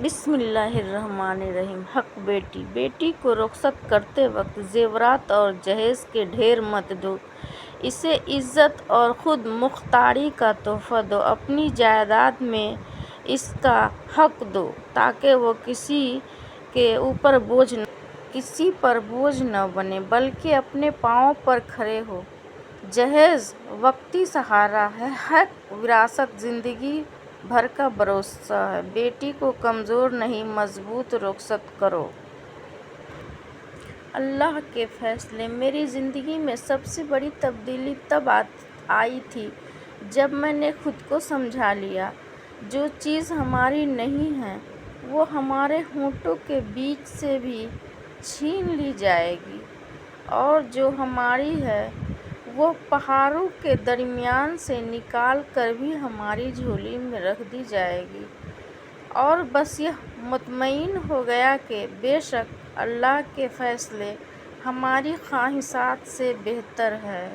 بسم اللہ الرحمن الرحیم۔ حق بیٹی کو رخصت کرتے وقت زیورات اور جہیز کے ڈھیر مت دو، اسے عزت اور خود مختاری کا تحفہ دو، اپنی جائیداد میں اس کا حق دو تاکہ وہ کسی پر بوجھ نہ بنے بلکہ اپنے پاؤں پر کھڑے ہو۔ جہیز وقتی سہارا ہے، حق وراثت زندگی بھر کا بھروسہ ہے۔ بیٹی کو کمزور نہیں مضبوط رخصت کرو۔ اللہ کے فیصلے۔ میری زندگی میں سب سے بڑی تبدیلی تب آئی تھی جب میں نے خود کو سمجھ لیا، جو چیز ہماری نہیں ہے وہ ہمارے ہونٹوں کے بیچ سے بھی چھین لی جائے گی، اور جو ہماری ہے وہ پہاڑوں کے درمیان سے نکال کر بھی ہماری جھولی میں رکھ دی جائے گی۔ اور بس یہ مطمئن ہو گیا کہ بے شک اللہ کے فیصلے ہماری خواہشات سے بہتر ہیں۔